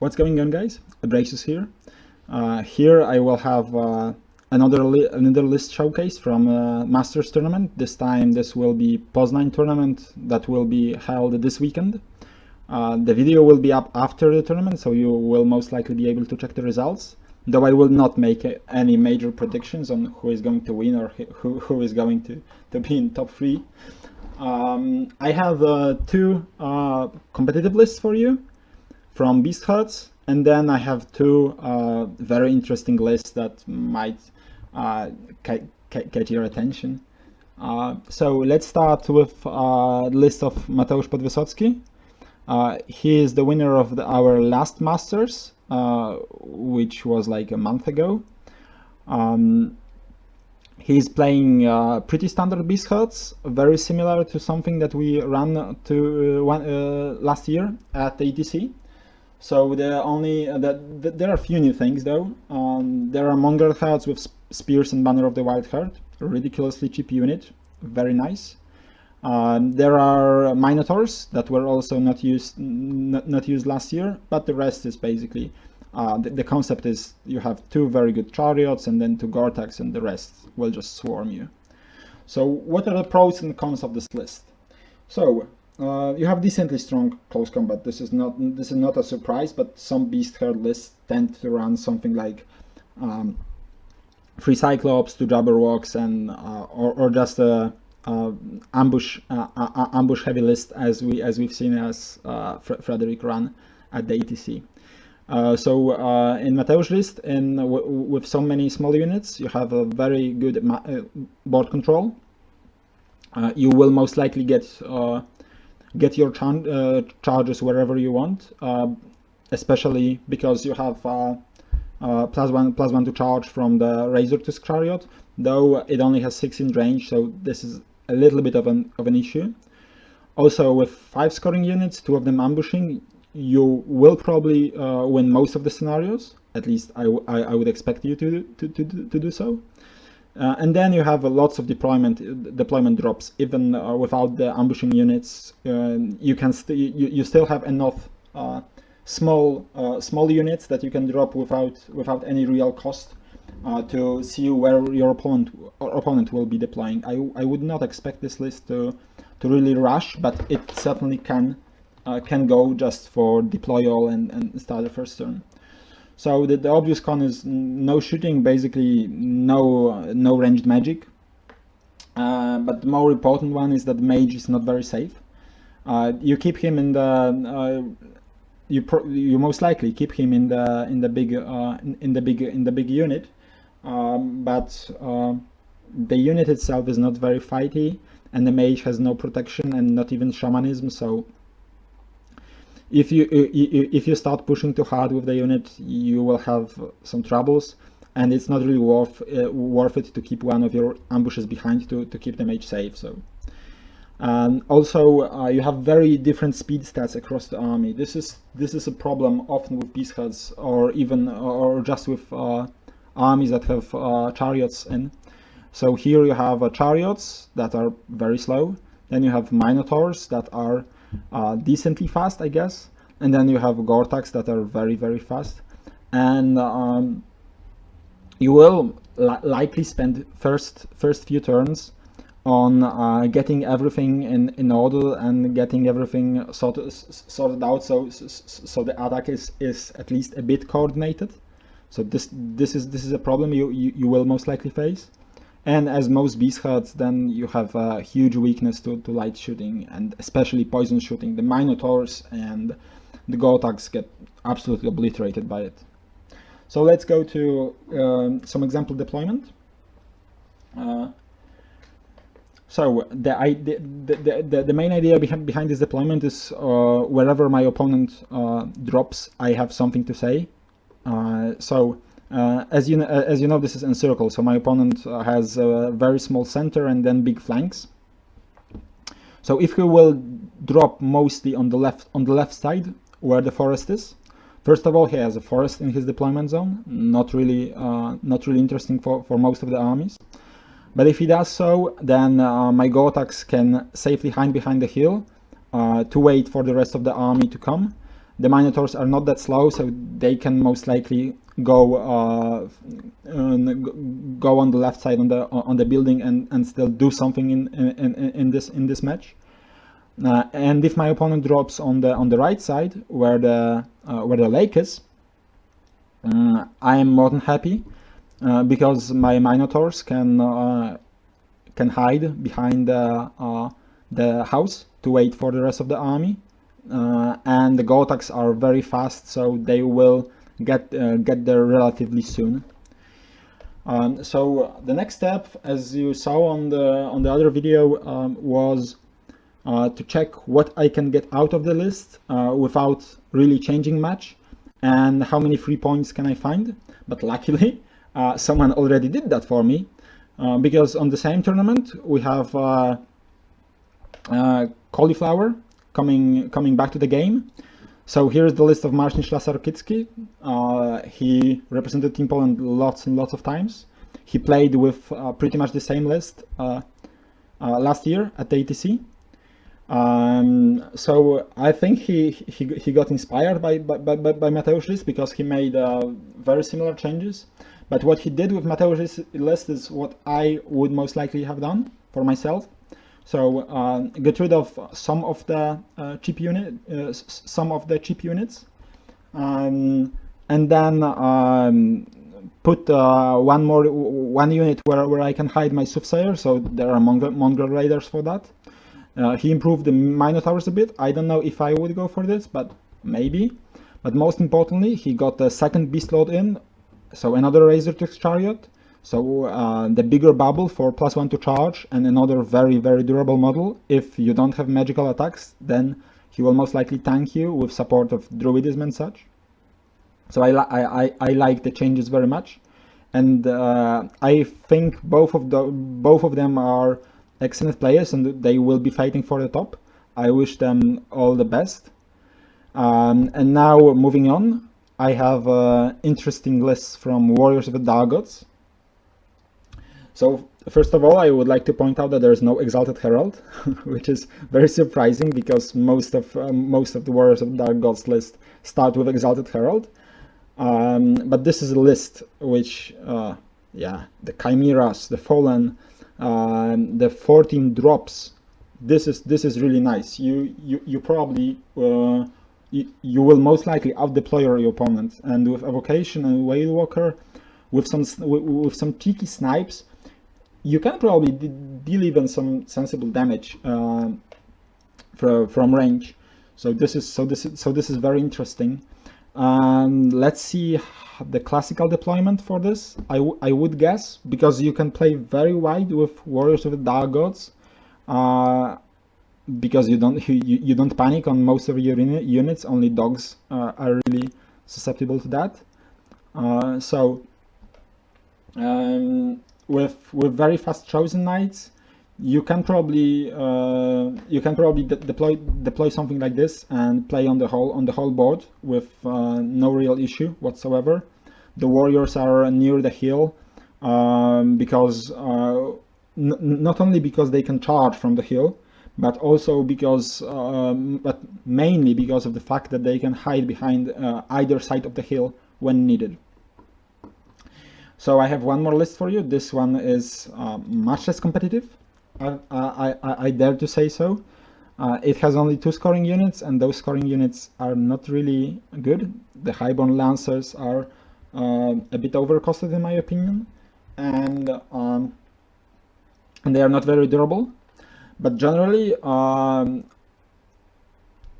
What's going on, guys? Abraxus here. Here I will have another list showcase from Masters tournament. This time this will be Poznań tournament that will be held this weekend. The video will be up after the tournament, so you will most likely be able to check the results, though I will not make any major predictions on who is going to win or who is going to be in top 3. I have two competitive lists for you from Beast Herds, and then I have two very interesting lists that might catch your attention. So let's start with the list of Mateusz Podwysocki. He is the winner of our last Masters, which was like a month ago. He's playing pretty standard Beast Herds, very similar to something that we ran to last year at the ETC. So there are a few new things though. There are Monger Herds with Spears and Banner of the Wild Herd, a ridiculously cheap unit, very nice. There are Minotaurs that were also not used last year, but the rest is basically the concept is you have two very good chariots and then two Gore-Tex, and the rest will just swarm you. So what are the pros and cons of this list? So you have decently strong close combat. This is not a surprise, but some Beast Herd lists tend to run something like 3 Cyclops, 2 Jabberwocks, and or just a ambush heavy list as we've seen as Frederick ran at the ETC. So in Mateusz list, with so many small units, you have a very good board control. You will most likely get your charges wherever you want, especially because you have +1 to charge from the Razor Tusk chariot, though it only has 6 in range, so this is a little bit of an issue. Also, with 5 scoring units, 2 of them ambushing, you will probably win most of the scenarios. At least I would expect you to do so. And then you have lots of deployment drops. Even without the ambushing units, you still have enough small units that you can drop without any real cost to see where your opponent will be deploying. I would not expect this list to really rush, but it certainly can go just for deploy all and start the first turn. So the obvious con is no shooting, basically no ranged magic. But the more important one is that mage is not very safe. You keep him in the you most likely keep him in the big unit, but the unit itself is not very fighty, and the mage has no protection and not even shamanism. So if you start pushing too hard with the unit, you will have some troubles, and it's not really worth it to keep one of your ambushes behind to keep the mage safe. So also you have very different speed stats across the army. This is a problem often with Beast Herds, or just with armies that have chariots in. So here you have chariots that are very slow, then you have Minotaurs that are decently fast, I guess, and then you have Gore-Tex that are very, very fast, and you will likely spend first few turns on getting everything in order and getting everything sorted out, so the attack is at least a bit coordinated. So this is a problem you will most likely face. And as most Beast Herds, then you have a huge weakness to light shooting, and especially poison shooting. The Minotaurs and the Gore-Tex get absolutely obliterated by it. So let's go to some example deployment. So the main idea behind this deployment is wherever my opponent drops, I have something to say. As you know, this is encircle, so my opponent has a very small center and then big flanks. So if he will drop mostly on the left side where the forest is, first of all, he has a forest in his deployment zone, not really interesting for most of the armies. But if he does so, then my Gore-Tex can safely hide behind the hill to wait for the rest of the army to come. the Minotaurs are not that slow, so they can most likely go go on the left side on the building and still do something in this match. And if my opponent drops on the right side where the lake is, I am more than happy because my Minotaurs can hide behind the house to wait for the rest of the army, and the Gotaks are very fast, so they will get there relatively soon. So the next step, as you saw on the other video, was to check what I can get out of the list without really changing much, and how many free points can I find. But luckily someone already did that for me, because on the same tournament we have Cauliflower coming back to the game. So here's the list of Marcin Szlasarkicki. He represented Team Poland lots and lots of times. He played with pretty much the same list last year at the ATC. So I think he got inspired by Mateusz's list, because he made very similar changes. But what he did with Mateusz's list is what I would most likely have done for myself. So get rid of some of the cheap units, and then put one unit where I can hide my Soothsayer. So there are Mongrel Raiders for that. He improved the Minotaurs a bit. I don't know if I would go for this, but maybe. But most importantly, he got the second Beast Lord in, so another Razor Tooth Chariot. So the bigger bubble for +1 to charge, and another very durable model. If you don't have magical attacks, then he will most likely tank you with support of Druidism and such. So I like the changes very much, and I think both of them are excellent players, and they will be fighting for the top. I wish them all the best. And now moving on, I have interesting lists from Warriors of the Dark Gods. So first of all, I would like to point out that there is no Exalted Herald, which is very surprising, because most of the Warriors of the Dark Gods list start with Exalted Herald. But this is a list which, yeah, the Chimeras, the Fallen, the 14 drops. This is really nice. You probably you will most likely out deploy your opponent, and with Evocation and Whale Walker, with some cheeky snipes, you can probably deal even some sensible damage from range. So this is very interesting. Let's see the classical deployment for this. I would guess, because you can play very wide with Warriors of the Dark Gods, because you don't panic on most of your units. Only dogs are really susceptible to that. With very fast Chosen Knights, you can probably deploy something like this and play on the whole board with no real issue whatsoever. The warriors are near the hill because not only because they can charge from the hill, but also because but mainly because of the fact that they can hide behind either side of the hill when needed. So I have one more list for you. This one is much less competitive. I dare to say so. It has only 2 scoring units, and those scoring units are not really good. The Highborn Lancers are a bit overcosted in my opinion, and they are not very durable. But generally,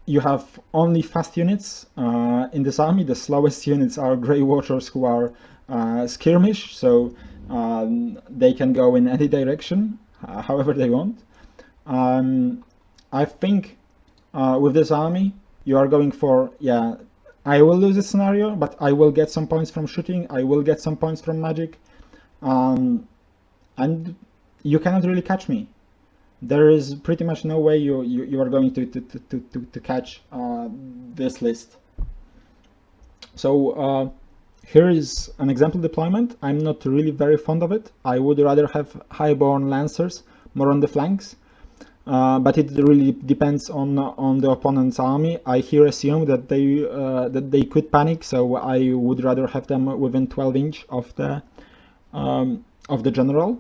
you have only fast units in this army. The slowest units are Grey Watchers, who are skirmish, so they can go in any direction, however they want. I think with this army you are going for, yeah, I will lose a scenario, but I will get some points from shooting, I will get some points from magic, and you cannot really catch me. There is pretty much no way you are going to catch this list. So here is an example deployment. I'm not really very fond of it. I would rather have Highborn Lancers more on the flanks. but it really depends on the opponent's army. I here assume that they could panic, so I would rather have them within 12 inch of the general.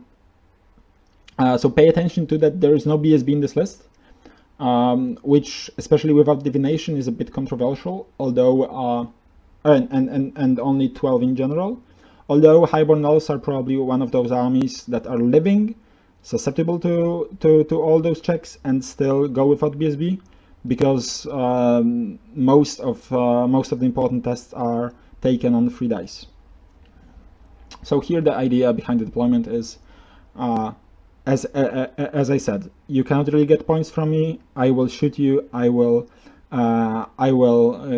So pay attention to that. There is no BSB in this list, which, especially without divination, is a bit controversial. Although and only 12 in general. Although Highborn Elves are probably one of those armies that are living, susceptible to all those checks, and still go without BSB, because most of the important tests are taken on 3 dice. So here the idea behind the deployment is, as I said, you cannot really get points from me. I will shoot you. I will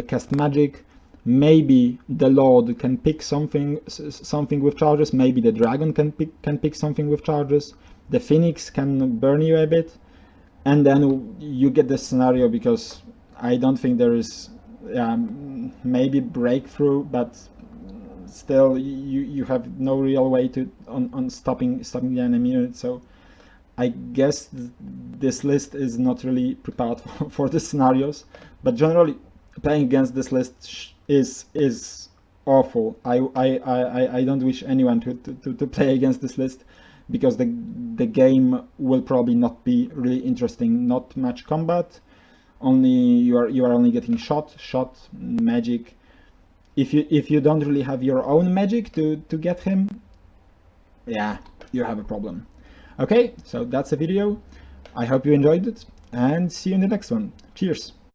cast magic. Maybe the Lord can pick something with charges. Maybe the Dragon can pick something with charges. The Phoenix can burn you a bit, and then you get the scenario, because I don't think there is maybe breakthrough, but still you have no real way to on stopping the enemy. So I guess this list is not really prepared for the scenarios, but generally playing against this list is awful. I don't wish anyone to play against this list, because the game will probably not be really interesting. Not much combat, only you are only getting shot, magic. If you don't really have your own magic to get him, yeah, you have a problem. Okay, so that's the video. I hope you enjoyed it, and see you in the next one. Cheers.